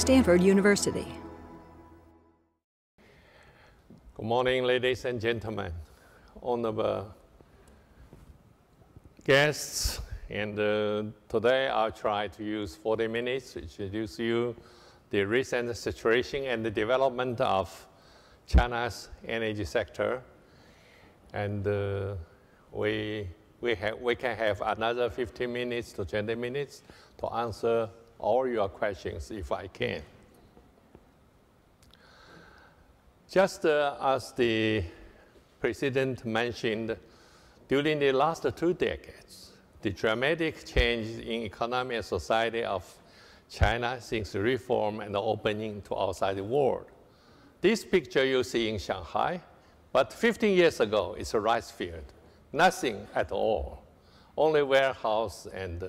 Stanford University. Good morning, ladies and gentlemen, honorable guests. And today I'll try to use 40 minutes to introduce you the recent situation and the development of China's energy sector. And we can have another 15 minutes to 20 minutes to answer all your questions if I can. Just as the President mentioned, during the last 2 decades, the dramatic change in economy and society of China since reform and opening to outside the world. This picture you see in Shanghai, but 15 years ago, it's a rice field. Nothing at all, only warehouse and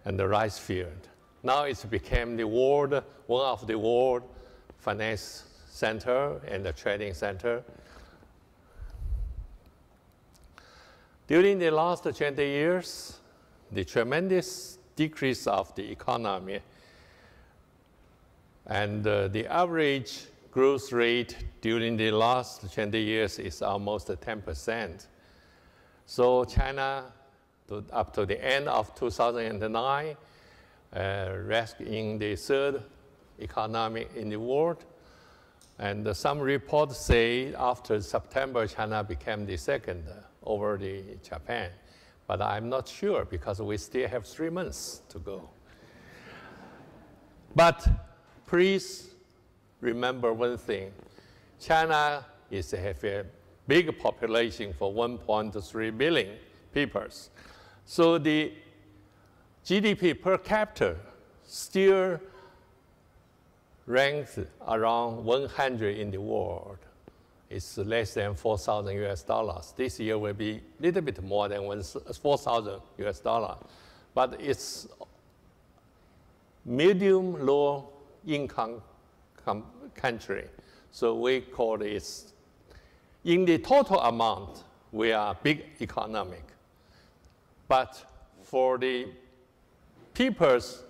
the rice field. Now it's become the world, one of the world finance center and the trading center. During the last 20 years, the tremendous decrease of the economy and the average growth rate during the last 20 years is almost 10%. So China, up to the end of 2009, rests in the 3rd economy in the world. And some reports say after September, China became the 2nd over the Japan. But I'm not sure because we still have 3 months to go. But please remember one thing. China has a big population for 1.3 billion people. So the GDP per capita still ranks around 100 in the world. It's less than 4,000 US dollars. This year will be a little bit more than 4,000 US dollars. But it's medium low income country. So we call it, in the total amount, we are big economic. But for the people's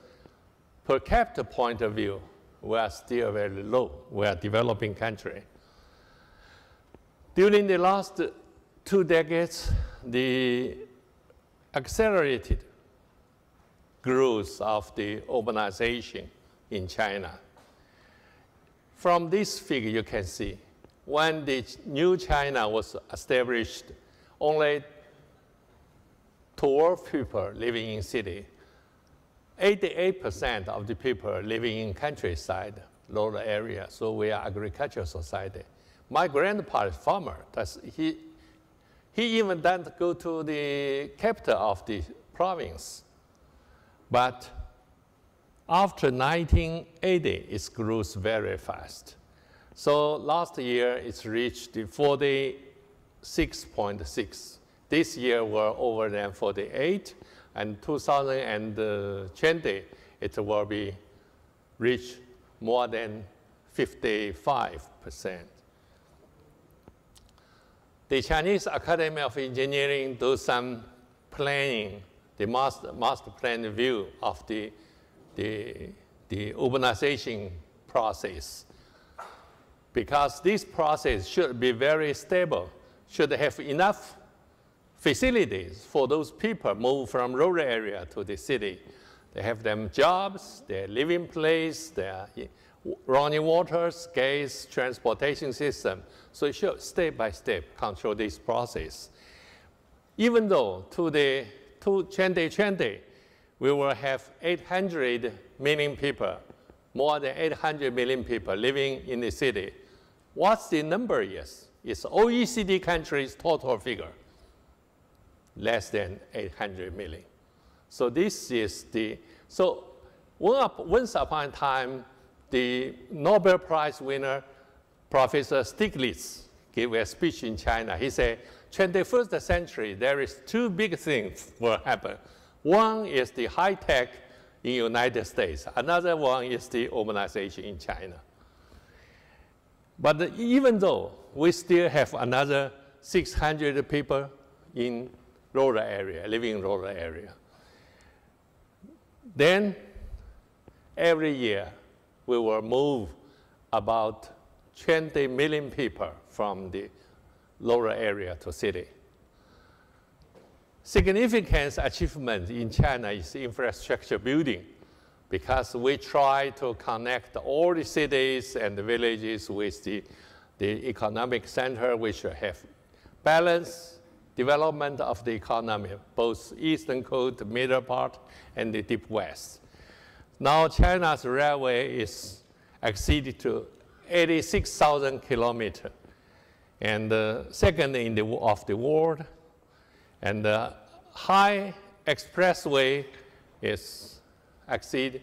per capita point of view, we are still very low. We are a developing country. During the last 2 decades, the accelerated growth of the urbanization in China. From this figure, you can see when the new China was established, only 12 people living in city. 88% of the people living in countryside, rural area, so we are agricultural society. My grandpa is farmer. He even doesn't go to the capital of the province. But after 1980, it grows very fast. So last year, it's reached 46.6. This year, we're over than 48. And 2020, it will be reach more than 55%. The Chinese Academy of Engineering do some planning, the master plan view of the urbanization process. Because this process should be very stable, should have enough facilities for those people move from rural area to the city. They have them jobs, their living place, their running waters, gas, transportation system. So it should step by step control this process. Even though to 2020, we will have 800 million people, more than 800 million people living in the city. What's the number is? It's OECD countries' total figure. Less than 800 million. So this is once upon a time, the Nobel Prize winner, Professor Stiglitz, gave a speech in China. He said, 21st century, there is 2 big things will happen. One is the high tech in the United States. Another one is the urbanization in China. But even though we still have another 600 people in rural area, living in rural area, then every year we will move about 20 million people from the lower area to city. Significant achievement in China is infrastructure building, because we try to connect all the cities and the villages with the economic center, which have balanced development of the economy, both eastern coast, middle part, and the deep west. Now China's railway is exceeded to 86,000 kilometers, and second in the of the world. And the high expressway is exceed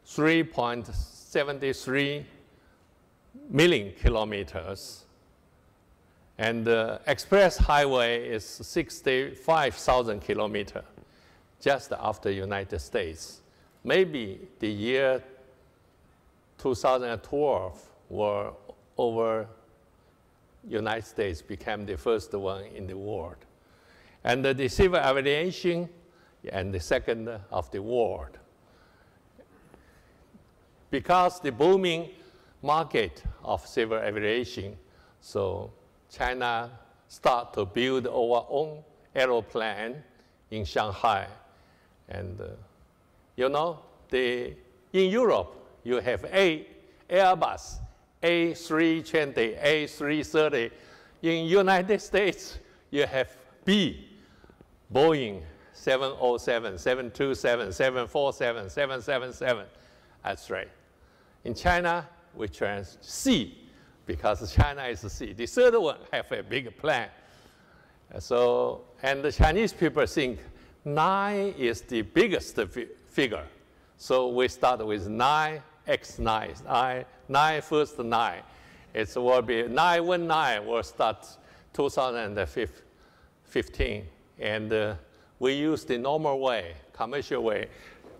3.73 million kilometers. And the express highway is 65,000 kilometers, just after the United States. Maybe the year 2012 were over United States became the first one in the world. And the civil aviation, and the second of the world. Because the booming market of civil aviation, so China start to build our own aeroplane in Shanghai. And you know, in Europe, you have Airbus, A320, A330. In United States, you have B, Boeing 707, 727, 747, 777. That's right. In China, we trans C, because China is C. The third one have a big plan. So, and the Chinese people think 9 is the biggest figure. So we start with 9x9, 9 first 9. It will be 919 will start 2015. And we use the normal way, commercial way.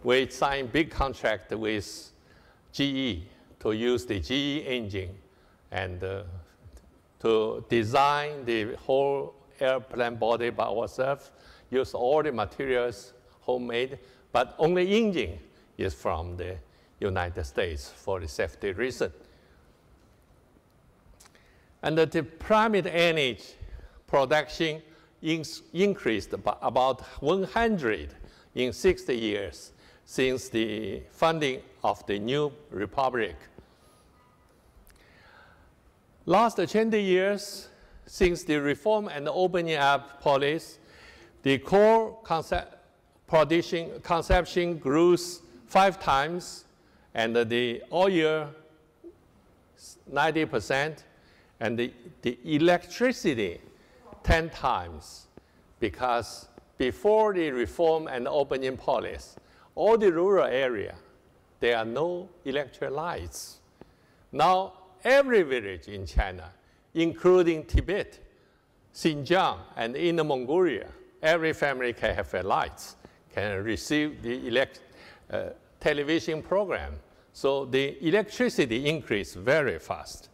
We sign big contract with GE to use the GE engine and to design the whole airplane body by ourselves, use all the materials homemade, but only engine is from the United States for the safety reason. And the primary energy production increased by about 100 in 60 years since the founding of the new republic. Last 20 years, since the reform and opening up policy, the coal consumption grew 5 times, and the oil 90%, and the electricity 10 times, because before the reform and opening policy, all the rural area, there are no electric lights. Now, every village in China, including Tibet, Xinjiang, and Inner Mongolia, every family can have a lights, can receive the television program. So the electricity increased very fast.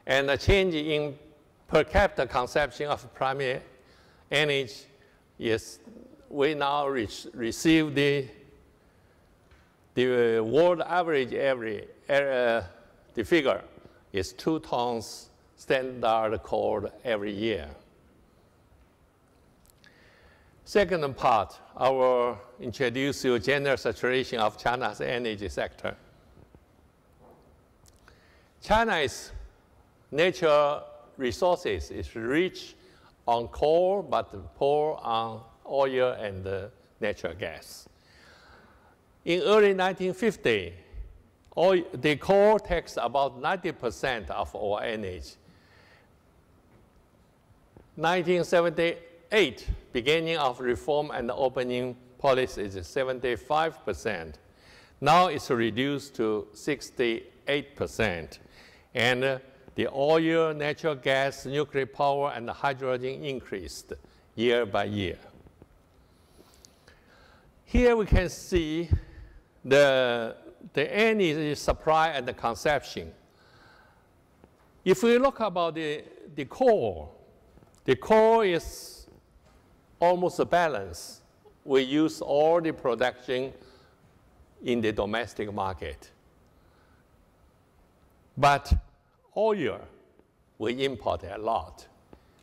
And the change in per capita consumption of primary energy is, we now receive the world average the figure is 2 tons standard coal every year. Second part, I will introduce you general situation of China's energy sector. China's natural resources is rich on coal, but poor on oil and natural gas. In early 1950, the coal takes about 90% of our energy. 1978, beginning of reform and opening policy is 75%. Now it's reduced to 68%. And the oil, natural gas, nuclear power, and hydrogen increased year by year. Here we can see the energy supply and the consumption. If we look about the coal is almost a balance. We use all the production in the domestic market. But oil, we import a lot.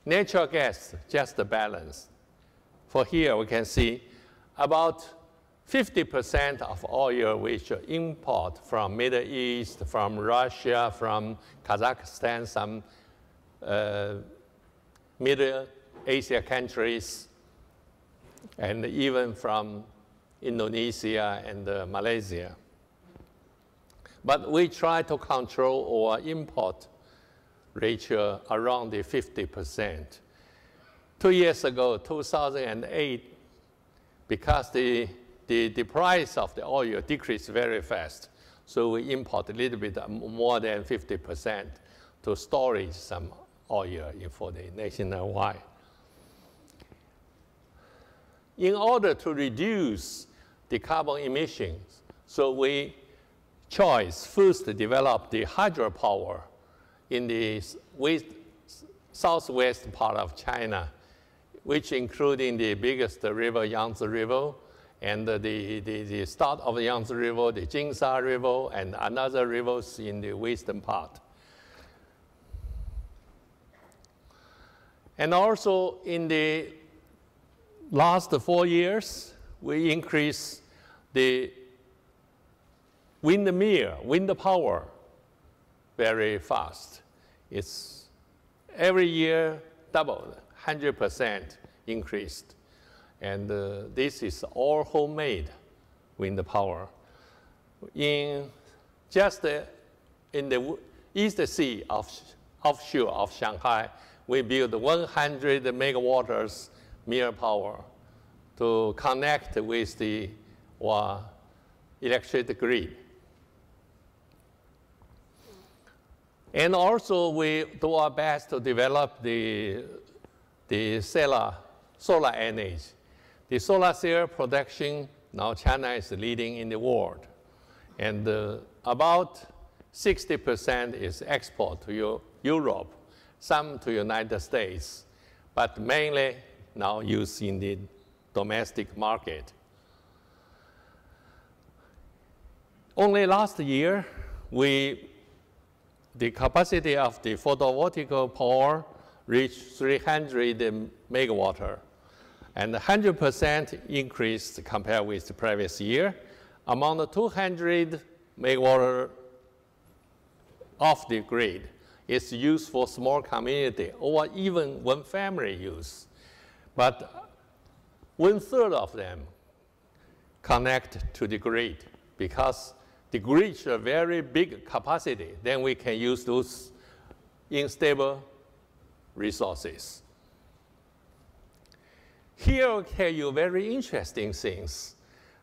Natural gas, just the balance. For here, we can see about 50% of oil we should import from Middle East, from Russia, from Kazakhstan, some Middle Asia countries, and even from Indonesia and Malaysia. But we try to control our import ratio around the 50%. 2 years ago, 2008, because the price of the oil decreased very fast, so we import a little bit more than 50% to storage some oil for the nationwide. In order to reduce the carbon emissions, so we first develop the hydropower in the southwest part of China, which including the biggest river, Yangtze River, and the start of the Yangtze River, the Jingsha River, and another rivers in the western part. And also in the last 4 years, we increased the wind power very fast. It's every year doubled, 100% increased. And this is all homemade wind power. Just in the East Sea offshore of Shanghai, we built 100 megawatts mere power to connect with the electric grid. And also we do our best to develop the solar energy. The solar cell production, now China is leading in the world. And about 60% is export to Europe, some to United States, but mainly now used in the domestic market. Only last year, the capacity of the photovoltaic power reached 300 megawatt, and 100% increase compared with the previous year. Among the 200 megawatt off the grid is used for small community or even one family use. But 1/3 of them connect to the grid because the grid is a very big capacity. Then we can use those unstable resources. Here I'll tell you very interesting things.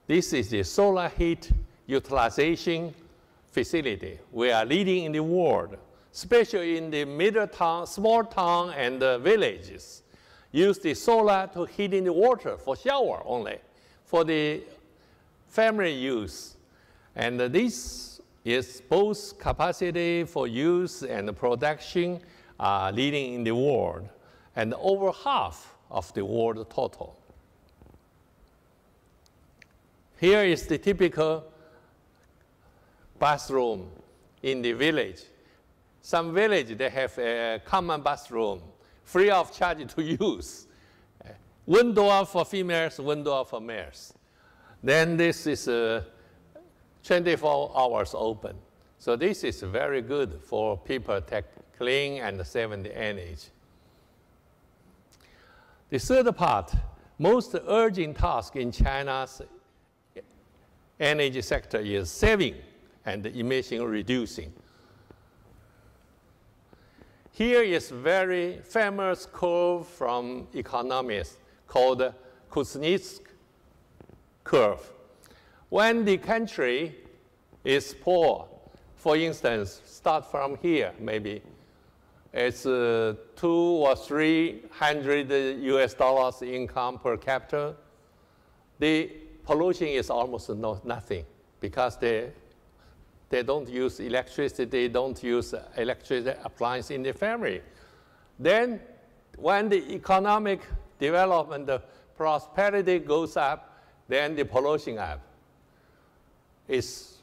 This is the solar heat utilization facility. We are leading in the world, especially in the middle town, small town, and villages. Use the solar to heat in the water for shower only, for the family use. And this is both capacity for use and production leading in the world, and over half of the world total. Here is the typical bathroom in the village. Some village, they have a common bathroom, free of charge to use. One door for females, one door for males. Then this is 24 hours open. So this is very good for people to clean and save the energy. The third part, most urgent task in China's energy sector is saving and emission reducing. Here is very famous curve from economists called Kuznets curve. When the country is poor, for instance, start from here maybe, it's $200 or $300 US income per capita. The pollution is almost nothing because they don't use electricity, don't use electric appliance in the family. Then when the economic development, the prosperity goes up, then the pollution up. is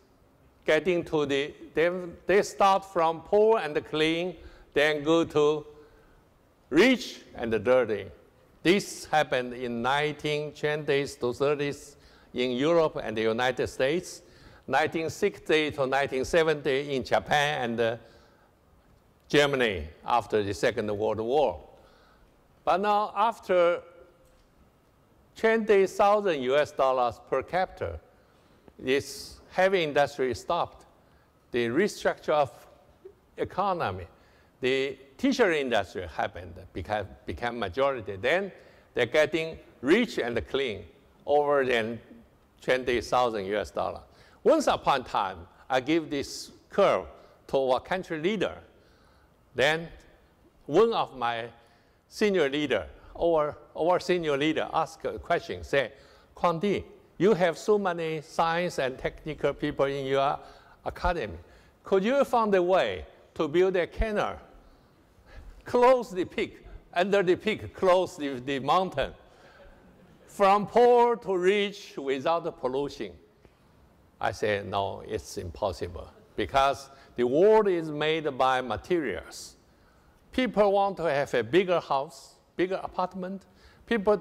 getting to they start from poor and clean, then go to rich and dirty. This happened in 1920s to 30s in Europe and the United States, 1960 to 1970 in Japan and Germany after the Second World War. But now after 20,000 US dollars per capita, this heavy industry stopped. The restructure of economy, the t-shirt industry happened, became majority. Then they're getting rich and clean, over than 20,000 US dollars. Once upon a time, I give this curve to our country leader. Then one of my senior leader, our senior leader asked a question, say, Kuangdi, you have so many science and technical people in your academy. Could you find a way to build a canal, close the peak, under the peak, close the mountain, from poor to rich without pollution? I said, no, it's impossible, because the world is made by materials. People want to have a bigger house, bigger apartment. People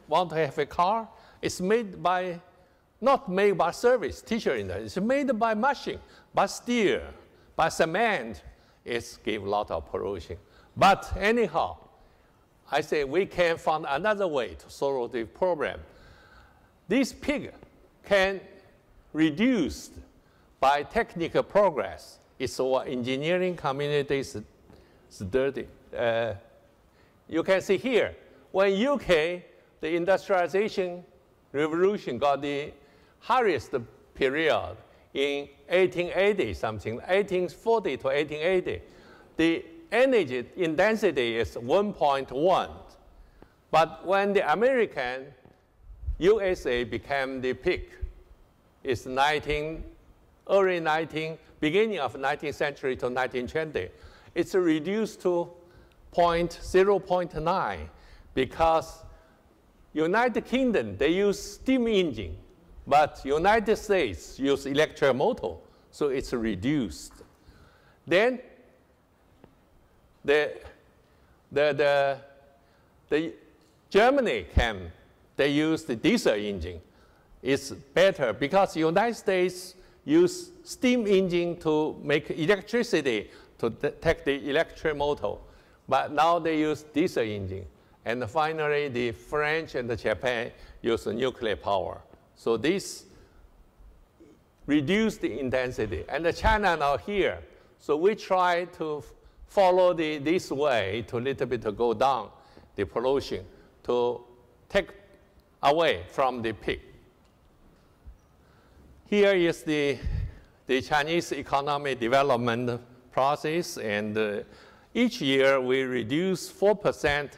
want to have a car. It's made by, not made by service, t-shirt industry. It's made by machine, by steel, by cement. It gives a lot of pollution. But anyhow, I say we can find another way to solve the problem. This pig can reduce by technical progress. It's our engineering community is dirty. You can see here, when UK, the industrialization revolution got the highest period in 1880 something, 1840 to 1880. The energy intensity is 1.1. But when the American USA became the peak, it's beginning of 19th century to 1920. It's reduced to 0.9 because United Kingdom, they use steam engine, but United States use electric motor, so it's reduced. Then the Germany came, they use the diesel engine. It's better because United States use steam engine to make electricity to take the electric motor, but now they use diesel engine. And finally, the French and the Japan use nuclear power. So this reduced the intensity. And the China now here. So we try to follow this way to little bit to go down the pollution, to take away from the peak. Here is the Chinese economic development process, and each year we reduce 4%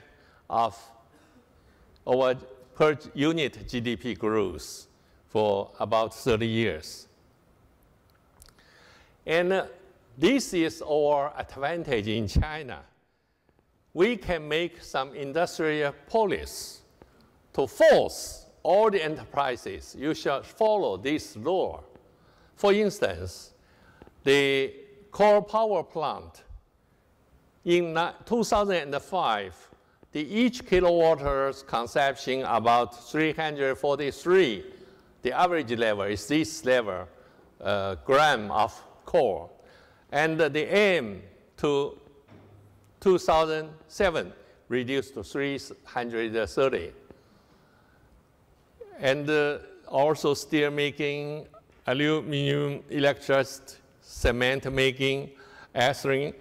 of our per unit GDP growth for about 30 years. And this is our advantage in China. We can make some industrial policy to force all the enterprises, you shall follow this law. For instance, the coal power plant in 2005, each kilowatt consumption about 343. The average level is this level, gram of coal. And the aim to 2007 reduced to 330. And also steel making, aluminum, electricity, cement making, ethylene,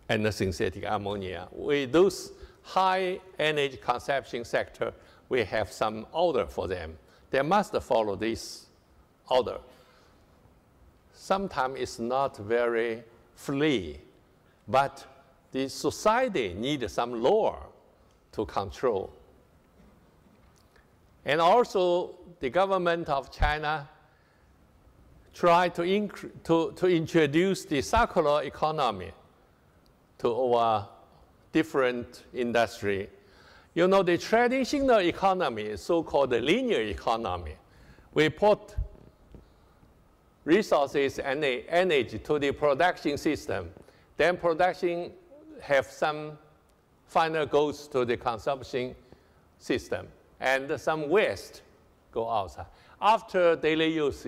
and synthetic ammonia. With those high energy consumption sector, we have some order for them. They must follow this order. Sometimes it's not very free, but the society needs some law to control. And also, the government of China tried to introduce the circular economy to our different industry. You know, the traditional economy is so-called the linear economy. We put resources and the energy to the production system. Then production have some final goes to the consumption system, and some waste go outside. After daily use,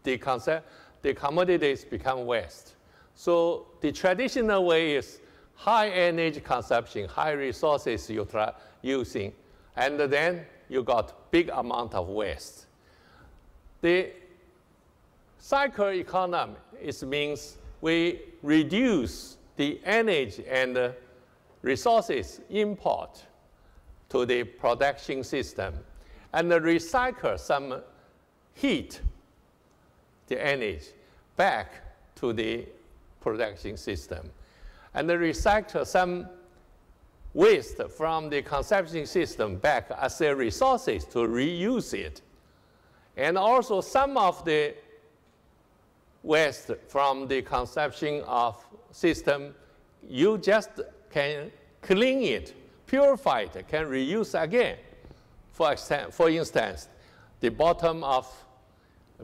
the commodities become waste. So the traditional way is high energy consumption, high resources using, and then you got big amount of waste. The cycle economy means we reduce the energy and resources import to the production system and recycle some heat, the energy, back to the production system. And recycle some waste from the consumption system back as a resources to reuse it. And also some of the waste from the consumption of system, you just can clean it, purify it, can reuse again. For instance, the bottom of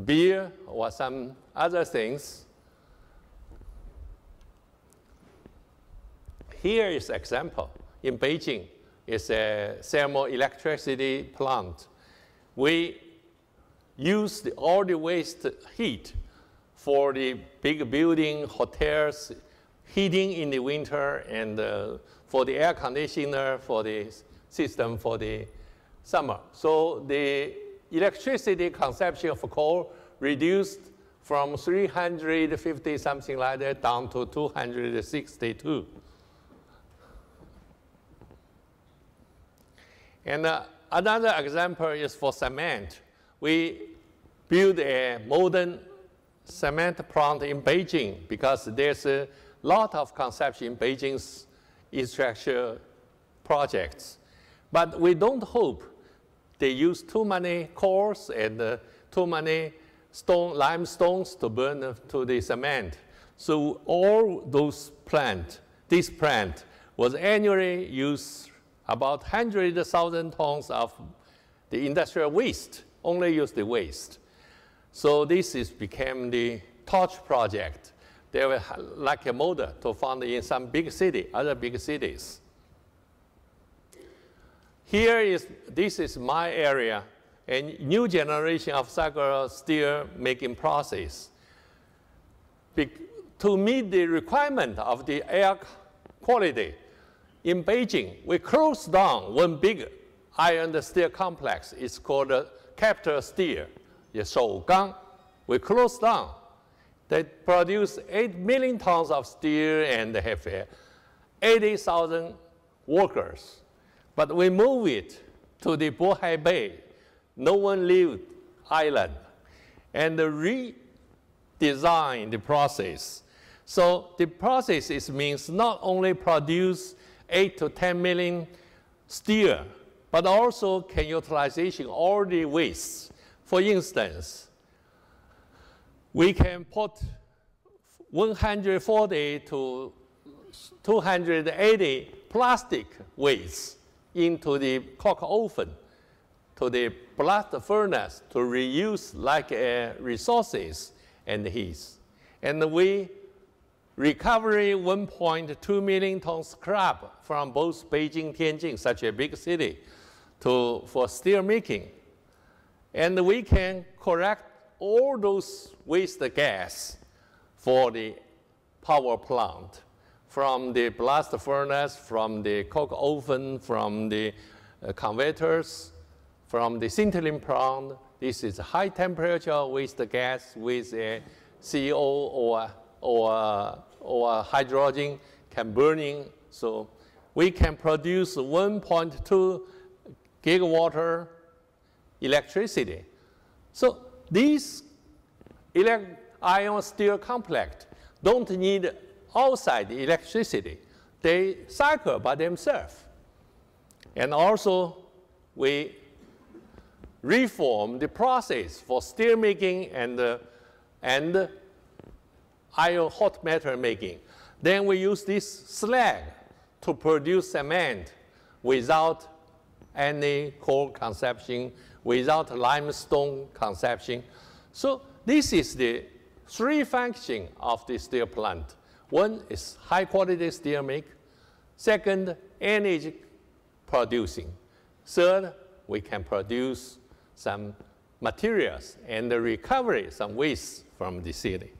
beer or some other things. Here is an example. In Beijing, it's a thermal electricity plant. We use all the waste heat for the big building, hotels, heating in the winter, and for the air conditioner, for the system for the summer. So the electricity consumption of coal reduced from 350 something like that down to 262. And another example is for cement. We built a modern cement plant in Beijing because there's a lot of consumption in Beijing's infrastructure projects. But we don't hope they use too many coals and too many limestones to burn to the cement. So all those this plant was annually used about 100,000 tons of the industrial waste, only use the waste. So this became the torch project. They were like a model to find in some big city, other big cities. This is my area, a new generation of cycle steel making process. To meet the requirement of the air quality, in Beijing, we closed down one big iron steel complex. It's called Capital Steel, the Shougang. We closed down. They produce 8 million tons of steel and they have 80,000 workers. But we move it to the Bohai Bay, no one lived island, and redesign the process. So the process means not only produce 8 to 10 million steel, but also can utilization all the wastes. For instance, we can put 140 to 280 plastic waste into the coke oven, to the blast furnace to reuse like resources and heat. And we recover 1.2 million tons scrap from both Beijing, Tianjin, such a big city, for steel making. And we can correct all those waste gas for the power plant, from the blast furnace, from the coke oven, from the converters, from the sintering plant. This is high temperature waste gas with a CO or hydrogen can burning. So we can produce 1.2 gigawatt electricity. So these iron steel complex don't need outside electricity. They cycle by themselves. And also, we reform the process for steel making and iron hot metal making. Then we use this slag to produce cement without any coal consumption, without limestone consumption. So this is the three functions of the steel plant. One is high quality steel make. Second, energy producing. Third, we can produce some materials and recover some waste from the city.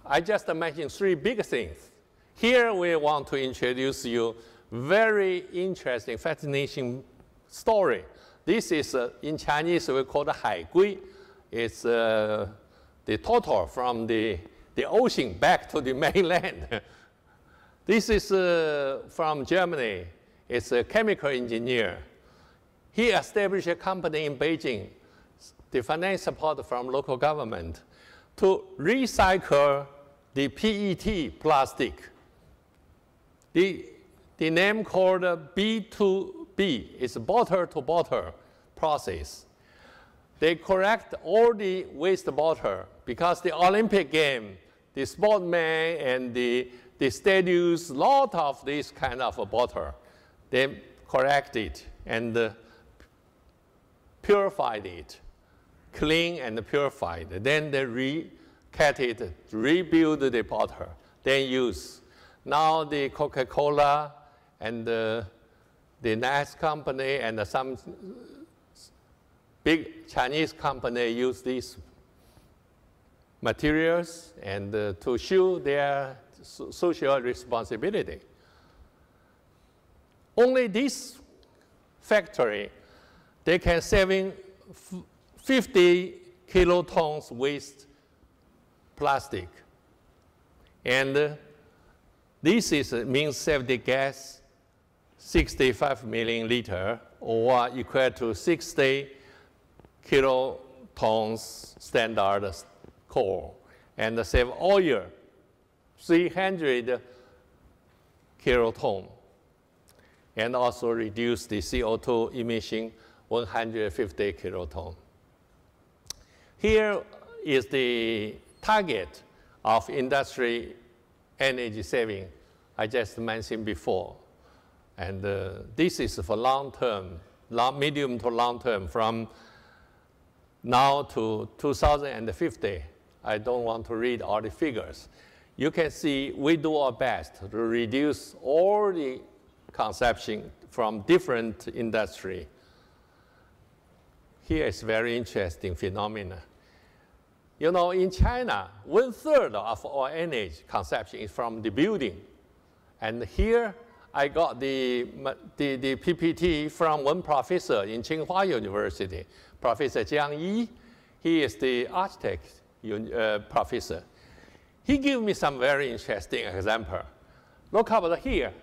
I just mentioned three big things. Here we want to introduce you very interesting, fascinating story. This is, in Chinese, we call it Hai Gui. It's the turtle from the ocean back to the mainland. This is from Germany. It's a chemical engineer. He established a company in Beijing, the finance support from local government, to recycle the PET plastic. The name called B2B is bottle-to-bottle process. They collect all the waste bottle because the Olympic game, the sportmen and the stadiums, a lot of this kind of a bottle. They collect it and purified it, clean and purified. Then they recut it, rebuild the bottle, then use. Now the Coca-Cola and the NAS company and some big Chinese company use these materials and to show their social responsibility. Only this factory, they can saving 50 kilotons waste plastic. And this means save the gas 65 million liter, or equal to 60 kilotons standard coal, and save oil 300 kiloton, and also reduce the CO2 emission 150 kiloton. Here is the target of industry energy saving I just mentioned before. And this is for long term, medium to long term, from now to 2050. I don't want to read all the figures. You can see we do our best to reduce all the consumption from different industry. Here is very interesting phenomenon. You know, in China, 1/3 of our energy consumption is from the building. And here, I got the PPT from one professor in Tsinghua University, Professor Jiang Yi. He is the architect professor. He gave me some very interesting example. Look up here.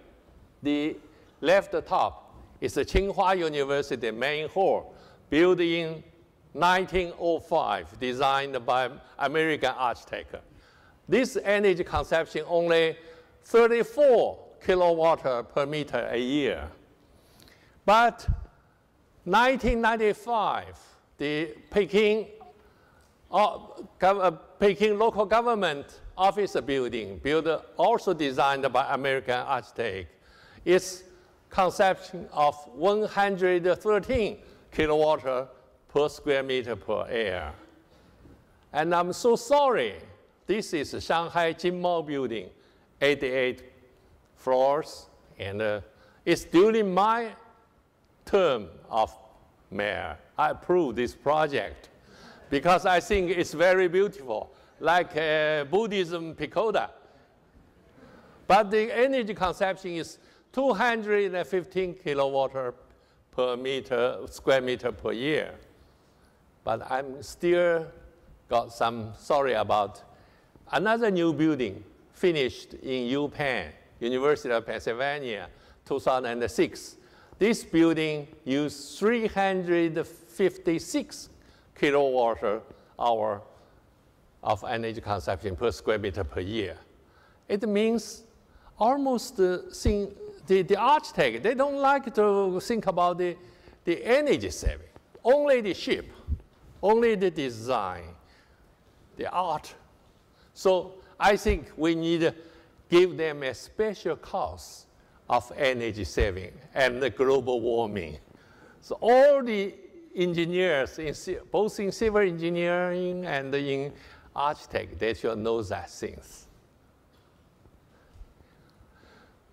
The left top is the Tsinghua University main hall, built in 1905, designed by American architect. This energy consumption only 34 kilowatt per meter a year. But 1995, the Peking local government office building, also designed by American architect, its consumption of 113 kilowatt per square meter per year. And I'm so sorry, this is Shanghai Jinmao building, 88 floors, and it's during my term of mayor. I approved this project because I think it's very beautiful, like Buddhism pagoda. But the energy consumption is 215 kilowatt per square meter per year. But I'm still got some sorry about another new building finished in UPenn, University of Pennsylvania, 2006. This building used 356 kilowatt hour of energy consumption per square meter per year. It means almost the architect, they don't like to think about the energy saving. Only the shape, only the design, the art. So I think we need to give them a special cause of energy saving and the global warming. So all the engineers, both in civil engineering and in architect, they should know that things.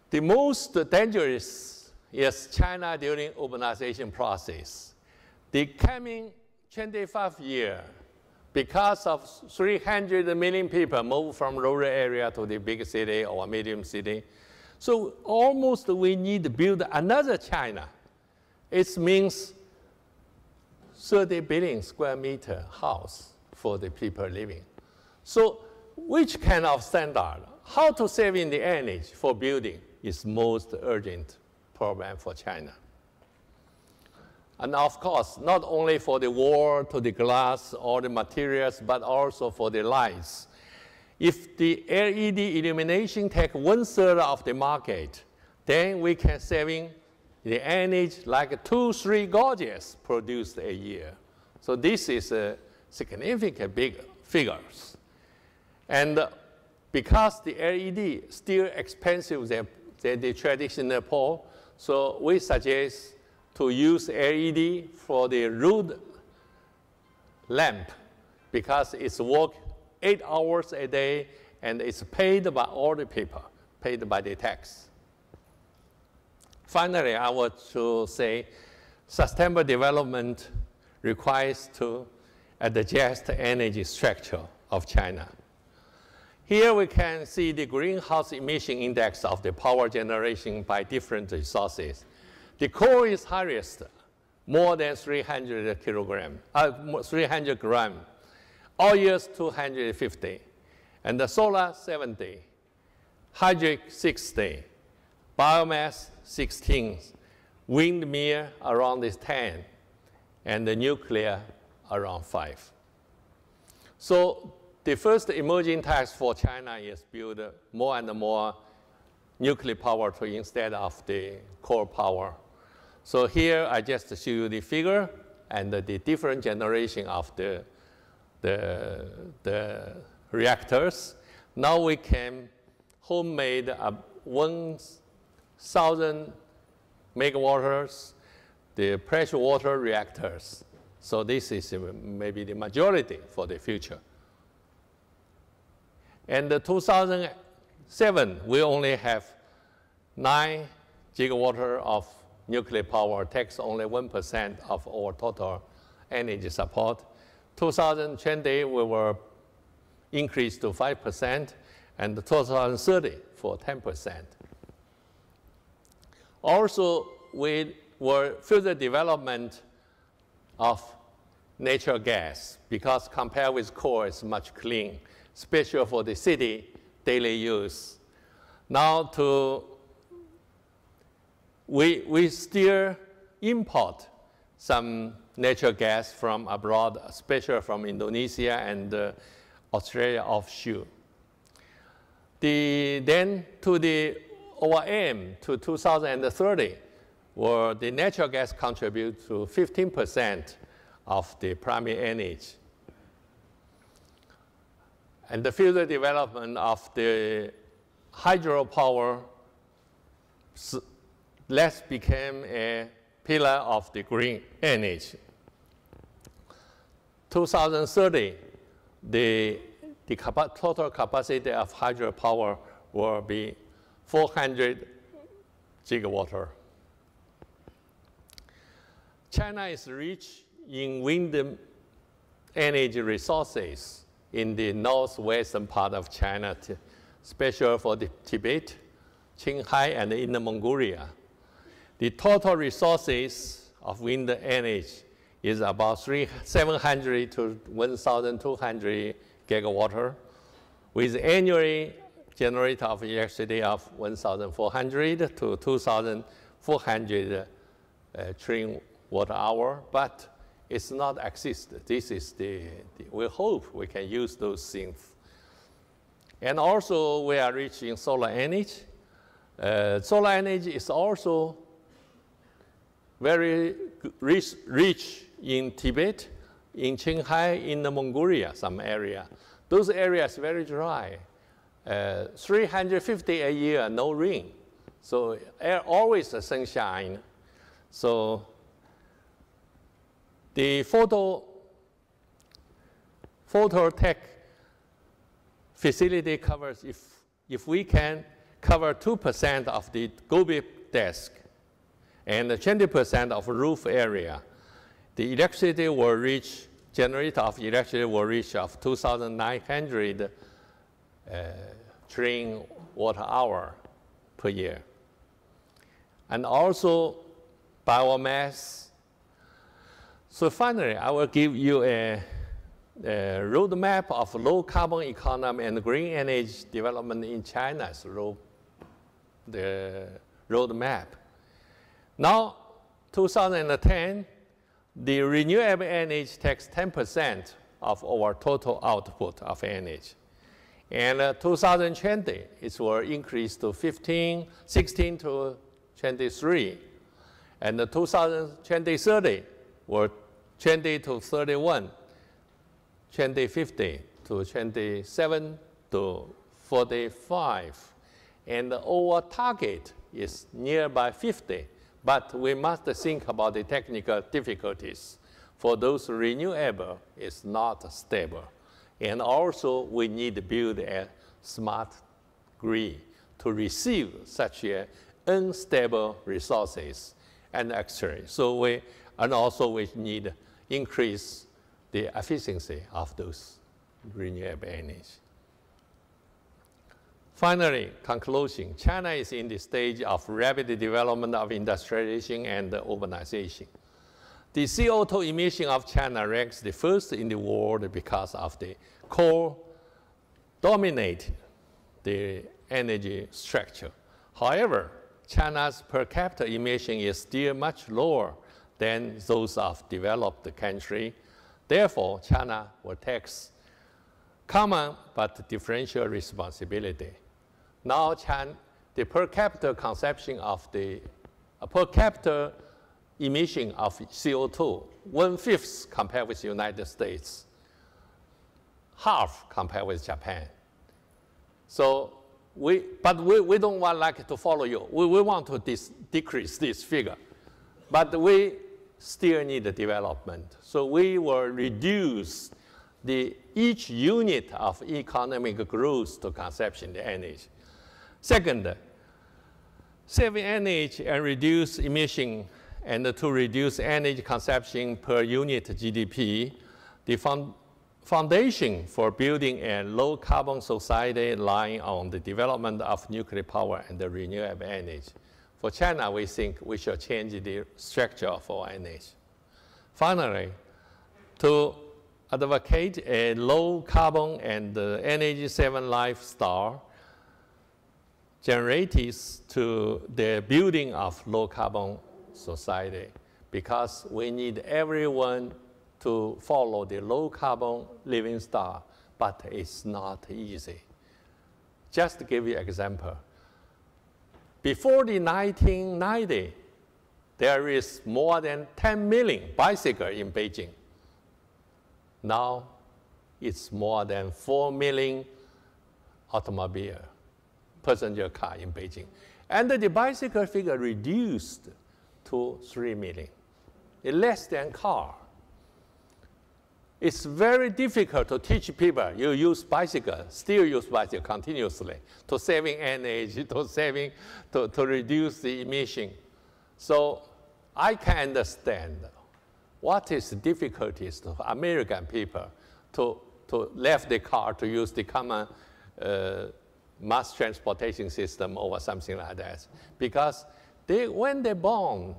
The most dangerous is China during urbanization process. The coming 25 years, because of 300 million people move from rural area to the big city or medium city, so almost we need to build another China. It means 30 billion square meter house for the people living. So which kind of standard? How to save in the energy for building is most urgent problem for China. And of course, not only for the wall, to the glass, or the materials, but also for the lights. If the LED illumination take 1/3 of the market, then we can saving the energy like 2-3 gauges produced a year. So this is a significant big figures. And because the LED still expensive than the traditional pole, so we suggest to use LED for the road lamp because it's work 8 hours a day and it's paid by all the people, paid by the tax. Finally, I want to say sustainable development requires to adjust the energy structure of China. Here we can see the greenhouse emission index of the power generation by different resources. The coal is highest, more than 300 grams. Oil is 250, and the solar 70, hydro 60, biomass 16, windmill around 10, and the nuclear around 5. So the first emerging task for China is build more and more nuclear power instead of the coal power. So here I just show you the figure and the different generation of the reactors. Now we can homemade 1,000 megawatts, the pressure water reactors. So this is maybe the majority for the future. And in 2007, we only have 9 gigawatts of nuclear power, takes only 1% of our total energy support. 2020, we will increase to 5%, and 2030 for 10%. Also, we will further development of natural gas, because compared with coal, it's much clean, especially for the city daily use. Now we still import some natural gas from abroad, especially from Indonesia and Australia offshore. Then our aim to 2030, where the natural gas contributes to 15% of the primary energy. And the further development of the hydropower became a pillar of the green energy. 2030, the total capacity of hydropower will be 400 gigawatts. China is rich in wind energy resources in the northwestern part of China, especially for the Tibet, Qinghai, and Inner Mongolia. The total resources of wind energy is about 700 to 1,200 gigawatts, with annually generated of electricity of 1,400 to 2,400 trillion watt hour, but it's not exist. This is we hope we can use those things. And also we are rich in solar energy. Solar energy is also very rich in Tibet, in Qinghai, in the Mongolia, some area. Those areas very dry. 350 a year, no rain. So always sunshine. So The photovoltaic facility covers, if we can cover 2% of the Gobi desk and 20% of roof area, the electricity will reach, generator of electricity will reach of 2,900 trillion watt-hour per year. And also biomass. So finally, I will give you a roadmap of low carbon economy and green energy development in China's the roadmap. Now, 2010, the renewable energy takes 10% of our total output of energy. And 2020, it will increase to 16 to 23. And 2030 will 20 to 31. 2050 to 27 to 45. And our target is nearby 50. But we must think about the technical difficulties. For those renewable, it's not stable. And also, we need to build a smart grid to receive such unstable resources and exchange. So and also we need to increase the efficiency of those renewable energy. Finally, conclusion, China is in the stage of rapid development of industrialization and urbanization. The CO2 emission of China ranks the first in the world because of the coal dominate the energy structure. However, China's per capita emission is still much lower than those of developed countries. Therefore, China will take common but differential responsibility. Now, the per capita consumption of the per capita emission of CO2, 1/5 compared with the United States, half compared with Japan. So we don't want to follow you. We want to decrease this figure, but we still need the development. So we will reduce each unit of economic growth to consumption of energy. Second, saving energy and reduce emission, and to reduce energy consumption per unit GDP, the foundation for building a low-carbon society lying on the development of nuclear power and the renewable energy. For China, we think we should change the structure of our energy. Finally, to advocate a low-carbon and energy-saving lifestyle, generates to the building of low-carbon society, because we need everyone to follow the low-carbon living style, but it's not easy. Just to give you an example, before the 1990, there is more than 10 million bicycles in Beijing. Now, it's more than 4 million automobile, passenger car in Beijing. And the bicycle figure reduced to 3 million. It's less than car. It's very difficult to teach people you use bicycle, still use bicycle continuously to saving energy, to reduce the emission. So I can understand what is the difficulties to American people to leave the car to use the common mass transportation system or something like that. Because when they're born,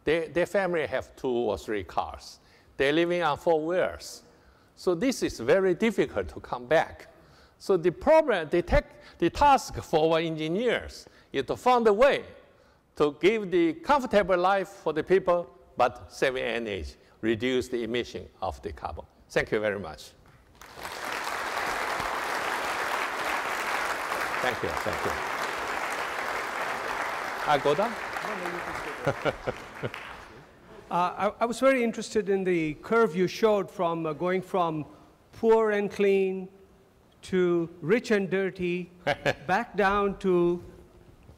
their family have 2 or 3 cars. They're living on 4 wheels. So this is very difficult to come back. So the problem, the task for our engineers is to find a way to give the comfortable life for the people, but saving energy, reduce the emission of the carbon. Thank you very much. Thank you, thank you. I go down? I was very interested in the curve you showed from going from poor and clean to rich and dirty, back down to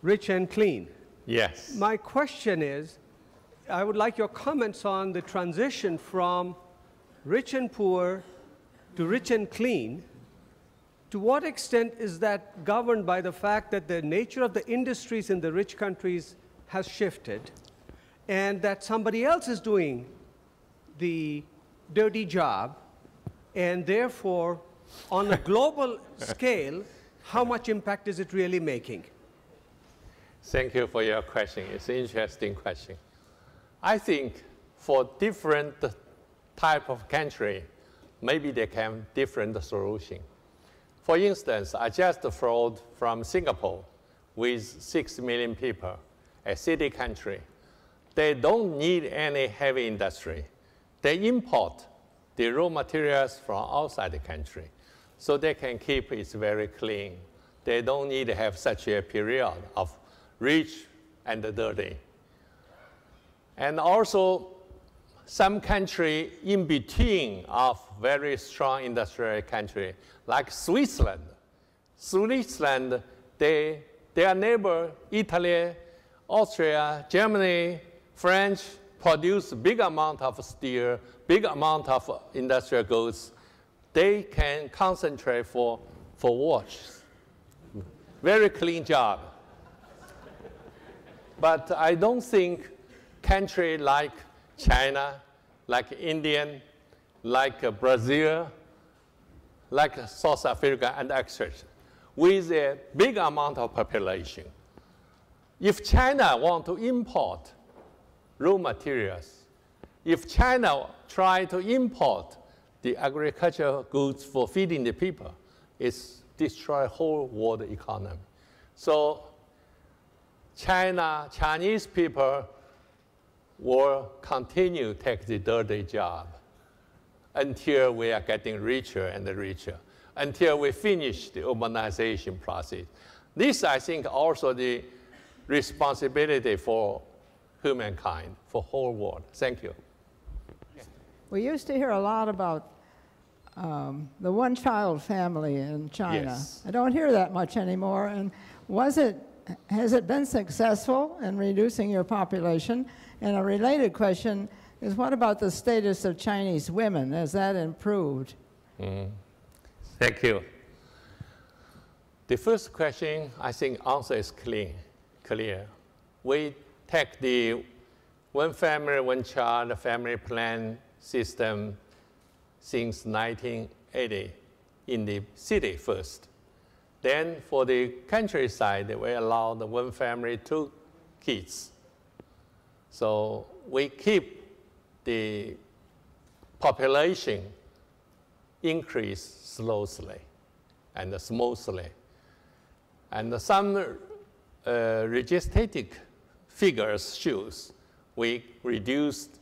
rich and clean. Yes. My question is, I would like your comments on the transition from rich and poor to rich and clean. To what extent is that governed by the fact that the nature of the industries in the rich countries has shifted and that somebody else is doing the dirty job, and therefore, on a global scale, how much impact is it really making? Thank you for your question. It's an interesting question. I think for different type of country, maybe they can have different solution. For instance, I just flew from Singapore with 6 million people, a city country. They don't need any heavy industry. They import the raw materials from outside the country, so they can keep it very clean. They don't need to have such a period of rich and dirty. And also, some country in between of very strong industrial country, like Switzerland. Switzerland, their neighbor, Italy, Austria, Germany, French, produce big amount of steel, big amount of industrial goods. They can concentrate for watches. Very clean job. But I don't think country like China, like India, like Brazil, like South Africa, and etc., with a big amount of population. If China want to import raw materials, if China try to import the agricultural goods for feeding the people, it's destroy whole world economy. So Chinese people will continue to take the dirty job until we are getting richer and richer, until we finish the urbanization process. This, I think, also the responsibility for humankind, for whole world. Thank you. We used to hear a lot about the one-child family in China. Yes. I don't hear that much anymore. And has it been successful in reducing your population? And a related question is, what about the status of Chinese women? Has that improved? Thank you. The first question, I think answer is clear. We take the one family, one child family plan system since 1980 in the city first. Then for the countryside, we allow the one family, 2 kids. So we keep the population increase slowly and smoothly. And some registered figures shows we reduced,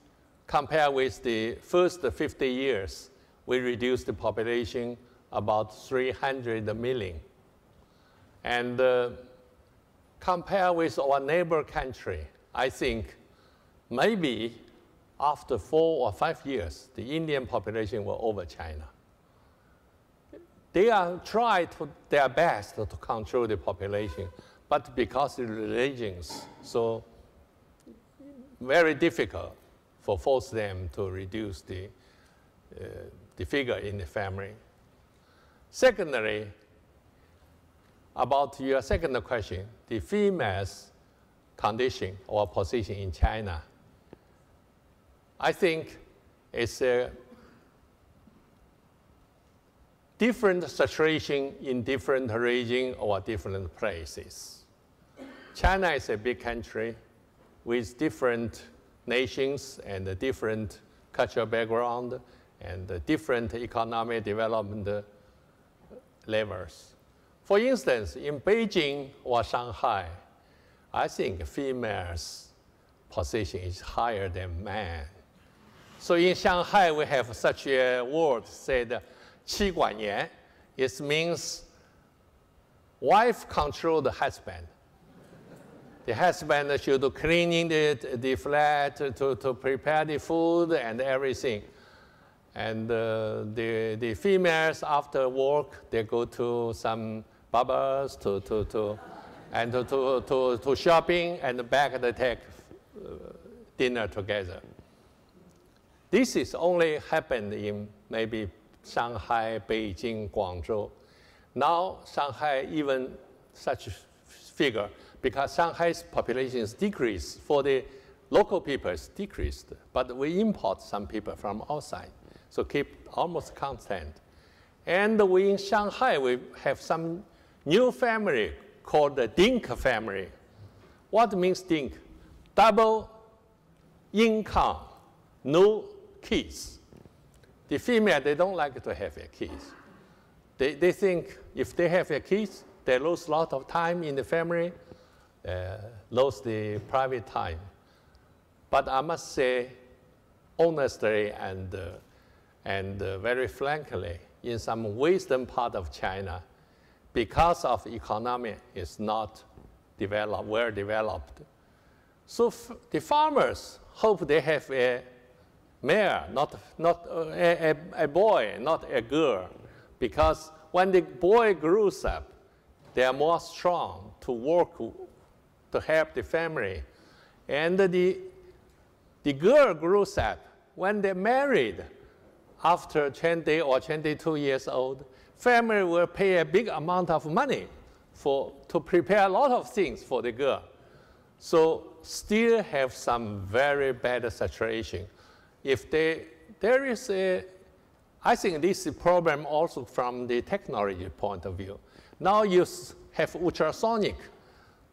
compared with the first 50 years, we reduced the population about 300 million. And compared with our neighbor country, I think maybe after 4 or 5 years, the Indian population will over China. They are trying their best to control the population, but because of the religions, so very difficult for force them to reduce the figure in the family. Secondly, about your second question, the female's condition or position in China, I think it's a different situation in different regions or different places. China is a big country with different nations and a different cultural background and different economic development levels. For instance, in Beijing or Shanghai, I think females' position is higher than men. So in Shanghai, we have such a word said, 妻管严. It means wife control the husband. The husband should cleaning the flat, to prepare the food and everything. And the females after work, they go to some barbers to shopping, and back they take dinner together. This is only happened in maybe Shanghai, Beijing, Guangzhou. Now Shanghai even such figure, because Shanghai's population is decreased, for the local people it's decreased, but we import some people from outside, so keep almost constant. And we in Shanghai, we have some new family called the Dink family. What means Dink? Double income, no kids. The female, they don't like to have their kids. They think if they have their kids, they lose a lot of time in the family, lose the private time. But I must say, honestly and very frankly, in some western part of China, because of economy is not developed, well developed. So the farmers hope they have a mare, not a boy, not a girl, because when the boy grows up, they are more strong to work, to help the family. And the girl grows up, when they're married, after 20 or 22 years old, family will pay a big amount of money to prepare a lot of things for the girl. So still have some very bad situation. If there is I think this is a problem also from the technology point of view. Now you have ultrasonic.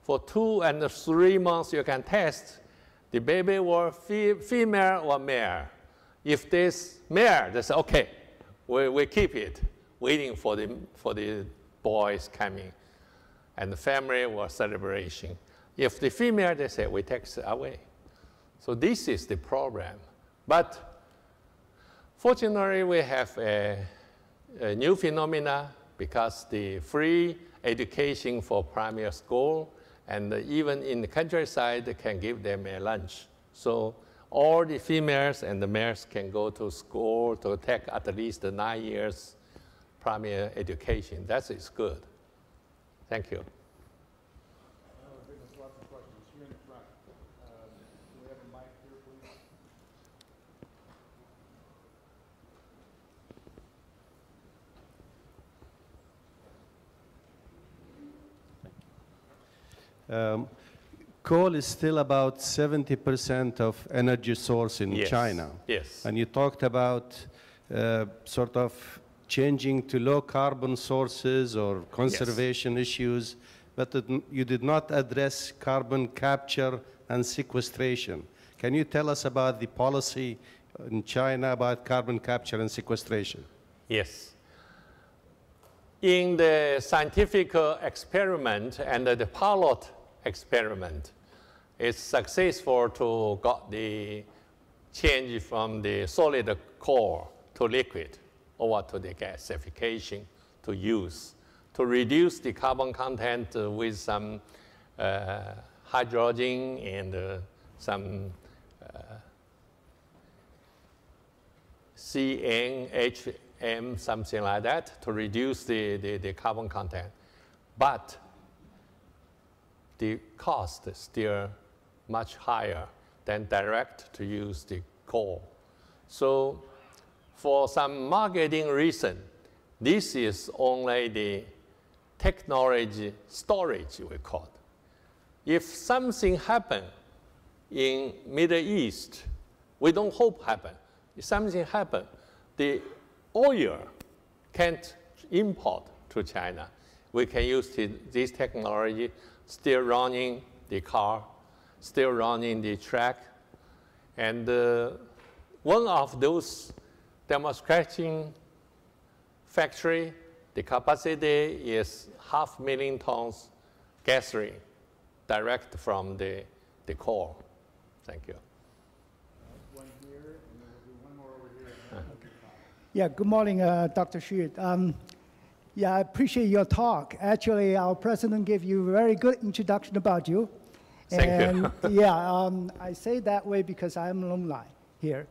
For 2 and 3 months you can test the baby was female or male. If this male, they say, okay, we keep it, waiting for the boys coming. And the family was celebration. If the female, they say, we take it away. So this is the problem. But fortunately, we have a new phenomena because the free education for primary school, and even in the countryside, they can give them a lunch. So all the females and the males can go to school to take at least 9 years primary education. That is good. Thank you. Lots of questions. Here in the front. Do we have a mic here, please? Coal is still about 70% of energy source in China. Yes. And you talked about sort of changing to low carbon sources or conservation issues, but you did not address carbon capture and sequestration. Can you tell us about the policy in China about carbon capture and sequestration? Yes. In the scientific experiment and the pilot experiment, it's successful to got the change from the solid core to liquid over to the gasification to use, to reduce the carbon content with some hydrogen and some CNHM, something like that, to reduce the carbon content. But the cost is still much higher than direct to use the coal. So for some marketing reason, this is only the technology storage, we call it. If something happen in Middle East, we don't hope happen. If something happen, the oil can't import to China. We can use this technology, still running the car, still running the track. And one of those demonstration factory, the capacity is 500,000 tons gasoline direct from the core. Thank you. One here, and then we'll do one more over here. Yeah, good morning, Dr. Xu. Yeah, I appreciate your talk. Actually, our president gave you a very good introduction about you. Thank you. Yeah, I say that way because I'm alumni here.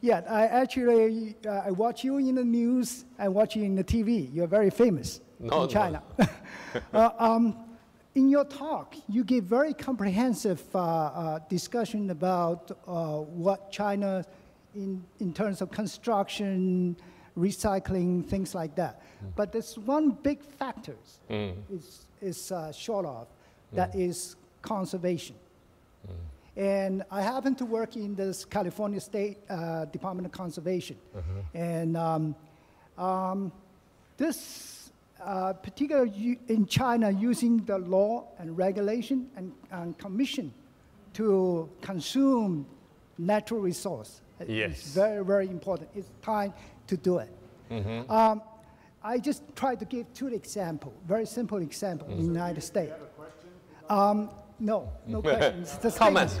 Yeah, I watch you in the news, I watch you in the TV. You're very famous in China. in your talk, you gave very comprehensive discussion about what China, in terms of construction, recycling, things like that. But there's one big factor is short of, that is conservation. And I happen to work in this California State Department of Conservation. And this particular in China, using the law and regulation and commission to consume natural resource. It's very, very important. It's time to do it. I just tried to give two examples, very simple example in the United States. No questions. Comments.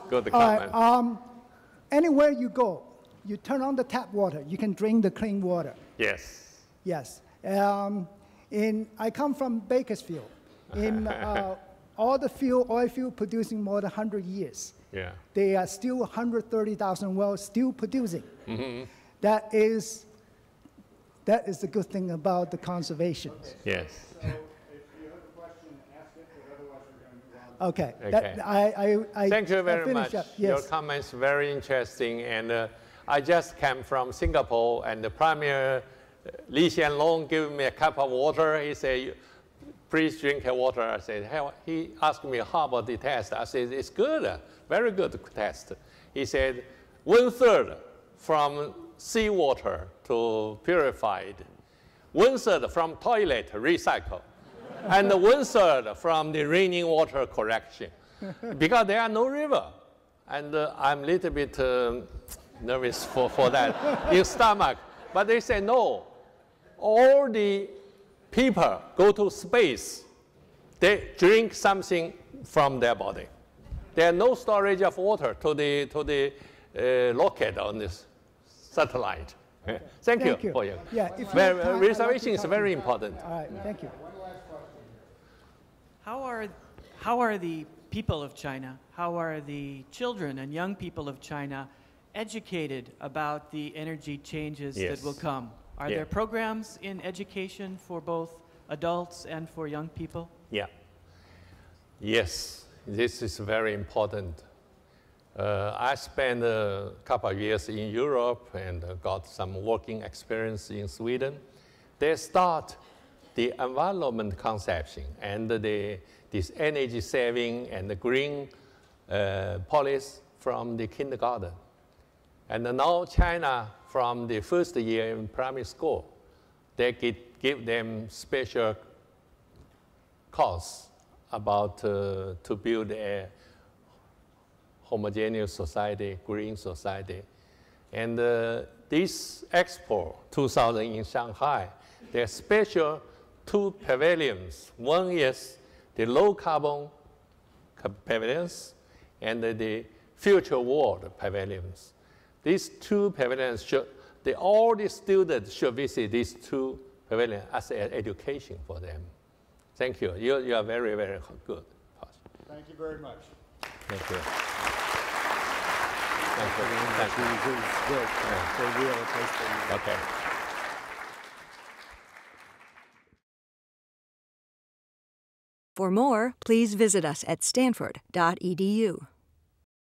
Go to comments. Anywhere you go, you turn on the tap water, you can drink the clean water. Yes. Yes. I come from Bakersfield. In all the oil field producing more than 100 years. Yeah. They are still 130,000 wells still producing. That is the good thing about the conservation. Yes. So if you have a question, ask it, but otherwise we're going to move on. Okay. I Thank you very much. Yes. Your comments very interesting. And I just came from Singapore, and the Premier Lee Hsien Loong gave me a cup of water. He said, please drink water. I said, hey, he asked me, how about the test? I said, it's good, very good test. He said, 1/3 from seawater to purified, 1/3 from toilet recycle, and 1/3 from the raining water collection, because there are no river. And I'm a little bit nervous for that in stomach. But they say, no, all the people go to space, they drink something from their body. There are no storage of water to the rocket on this satellite. Okay. Thank you for your. Yeah, reservation is very important. All right, thank you. One last question. How are the people of China, how are the children and young people of China educated about the energy changes that will come? Are there programs in education for both adults and for young people? Yeah. Yes, this is very important. I spent a couple of years in Europe and got some working experience in Sweden. They start the environment conception and this energy saving and the green policy from the kindergarten. And now China, from the first year in primary school, they give them special course about to build a homogeneous society, green society. And this Expo 2000 in Shanghai, there are special 2 pavilions. One is the low carbon pavilions and the future world pavilions. These 2 pavilions should, all the students should visit these 2 pavilions as an education for them. Thank you. You are very, very good. Thank you very much. Thank you. Okay. For more, please visit us at stanford.edu.